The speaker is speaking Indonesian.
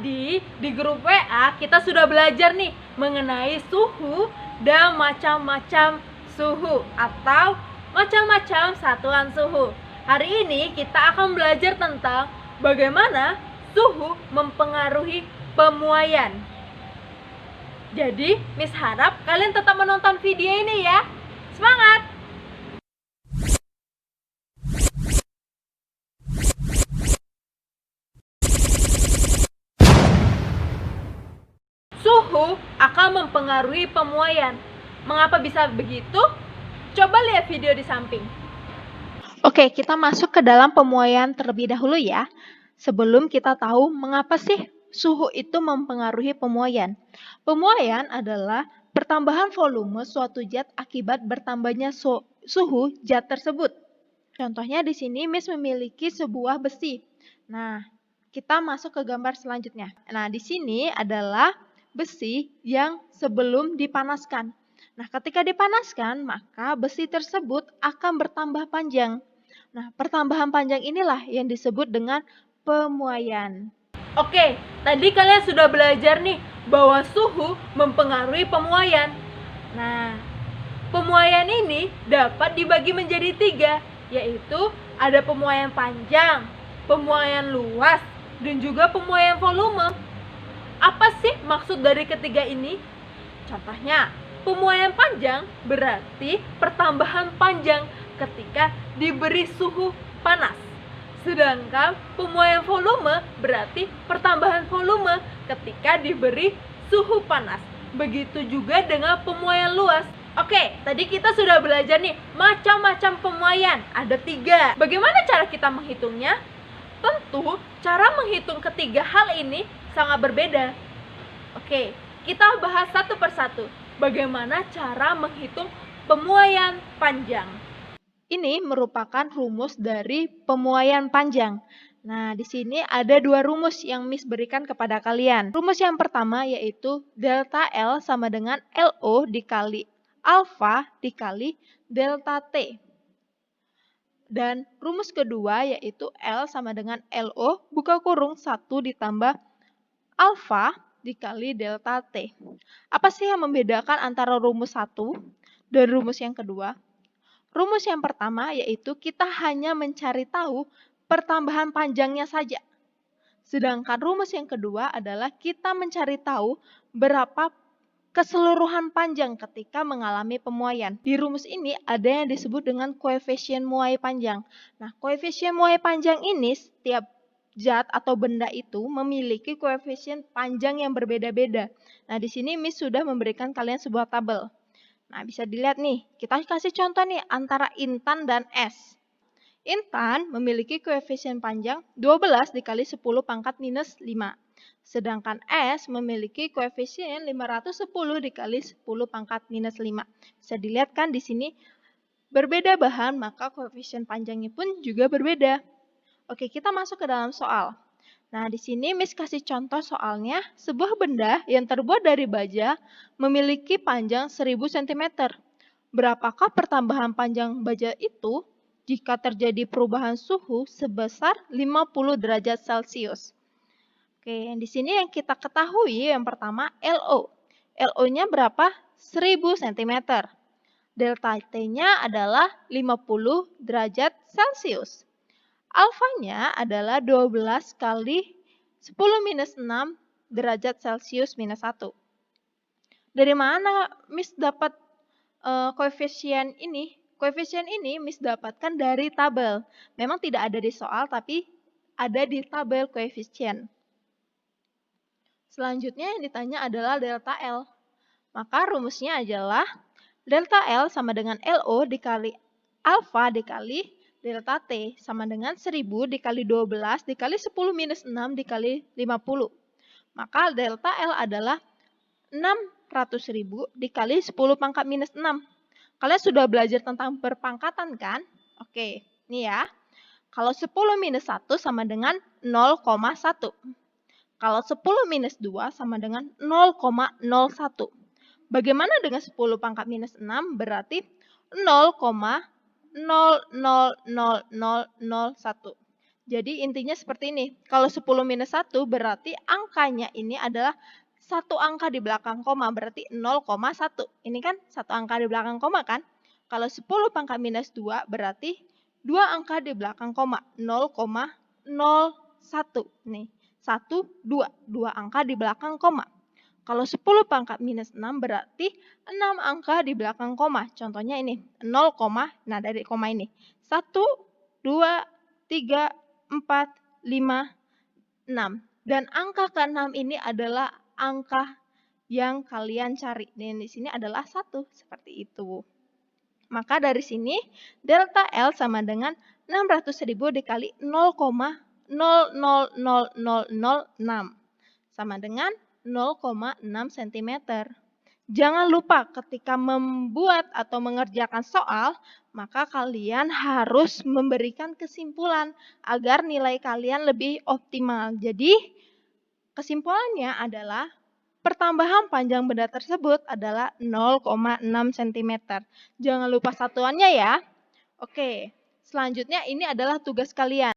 Jadi, di grup WA kita sudah belajar nih mengenai suhu dan macam-macam suhu atau macam-macam satuan suhu. Hari ini kita akan belajar tentang bagaimana suhu mempengaruhi pemuaian. Jadi, Miss harap kalian tetap menonton video ini ya. Semangat! Suhu akan mempengaruhi pemuaian. Mengapa bisa begitu? Coba lihat video di samping. Oke, kita masuk ke dalam pemuaian terlebih dahulu ya. Sebelum kita tahu mengapa sih suhu itu mempengaruhi pemuaian. Pemuaian adalah pertambahan volume suatu zat akibat bertambahnya suhu zat tersebut. Contohnya di sini Miss memiliki sebuah besi. Nah, kita masuk ke gambar selanjutnya. Nah, di sini adalah besi yang sebelum dipanaskan. Nah, ketika dipanaskan, maka besi tersebut akan bertambah panjang. Nah, pertambahan panjang inilah yang disebut dengan pemuaian. Oke, tadi kalian sudah belajar nih bahwa suhu mempengaruhi pemuaian. Nah, pemuaian ini dapat dibagi menjadi 3, yaitu ada pemuaian panjang, pemuaian luas, dan juga pemuaian volume. Apa sih maksud dari ketiga ini? Contohnya, pemuaian panjang berarti pertambahan panjang ketika diberi suhu panas. Sedangkan pemuaian volume berarti pertambahan volume ketika diberi suhu panas. Begitu juga dengan pemuaian luas. Oke, tadi kita sudah belajar nih macam-macam pemuaian. Ada 3. Bagaimana cara kita menghitungnya? Tentu, cara menghitung ketiga hal ini sangat berbeda. Oke, kita bahas satu persatu. Bagaimana cara menghitung pemuaian panjang? Ini merupakan rumus dari pemuaian panjang. Nah, di sini ada 2 rumus yang Miss berikan kepada kalian. Rumus yang pertama yaitu delta L sama dengan LO dikali alfa dikali delta T. Dan rumus kedua yaitu L sama dengan LO buka kurung 1 ditambah alfa dikali delta T. Apa sih yang membedakan antara rumus 1 dan rumus yang kedua? Rumus yang pertama yaitu kita hanya mencari tahu pertambahan panjangnya saja. Sedangkan rumus yang kedua adalah kita mencari tahu berapa keseluruhan panjang ketika mengalami pemuaian. Di rumus ini ada yang disebut dengan koefisien muai panjang. Nah, koefisien muai panjang ini setiap zat atau benda itu memiliki koefisien panjang yang berbeda-beda. Nah, di sini Miss sudah memberikan kalian sebuah tabel. Nah, bisa dilihat nih, kita kasih contoh nih antara intan dan es. Intan memiliki koefisien panjang 12 dikali 10 pangkat minus 5. Sedangkan es memiliki koefisien 510 dikali 10 pangkat minus 5. Bisa dilihat kan di sini berbeda bahan, maka koefisien panjangnya pun juga berbeda. Oke, kita masuk ke dalam soal. Nah, di sini Miss kasih contoh soalnya, sebuah benda yang terbuat dari baja memiliki panjang 1000 cm. Berapakah pertambahan panjang baja itu jika terjadi perubahan suhu sebesar 50 derajat Celcius? Oke, di sini yang kita ketahui yang pertama LO. LO-nya berapa? 1000 cm. Delta T-nya adalah 50 derajat Celcius. Alfanya adalah 12 kali 10 minus 6 derajat Celcius minus 1. Dari mana Miss dapat koefisien ini? Koefisien ini Miss dapatkan dari tabel. Memang tidak ada di soal, tapi ada di tabel koefisien. Selanjutnya yang ditanya adalah delta L. Maka rumusnya adalah delta L sama dengan LO dikali alfa dikali delta T sama dengan 1000 dikali 12 dikali 10 minus 6 dikali 50. Maka delta L adalah 600.000 dikali 10 pangkat minus 6. Kalian sudah belajar tentang berpangkatan kan? Oke, ini ya. Kalau 10 minus 1 sama dengan 0,1. Kalau 10 minus 2 sama dengan 0,01. Bagaimana dengan 10 pangkat minus 6? Berarti 0,0000001. Jadi intinya seperti ini. Kalau 10 minus 1 berarti angkanya ini adalah satu angka di belakang koma, berarti 0,1. Ini kan satu angka di belakang koma kan? Kalau 10 pangkat minus 2 berarti dua angka di belakang koma, 0,01. Nih, 1, 2. Dua angka di belakang koma. Kalau 10 pangkat minus 6 berarti 6 angka di belakang koma. Contohnya ini, 0, nah dari koma ini. 1, 2, 3, 4, 5, 6. Dan angka ke-6 ini adalah angka yang kalian cari. Dan di sini adalah 1, seperti itu. Maka dari sini, delta L sama dengan 600.000 dikali 0,000006. Sama dengan 0,6 cm. Jangan lupa ketika membuat atau mengerjakan soal, maka kalian harus memberikan kesimpulan agar nilai kalian lebih optimal. Jadi, kesimpulannya adalah pertambahan panjang benda tersebut adalah 0,6 cm. Jangan lupa satuannya ya. Oke, selanjutnya ini adalah tugas kalian.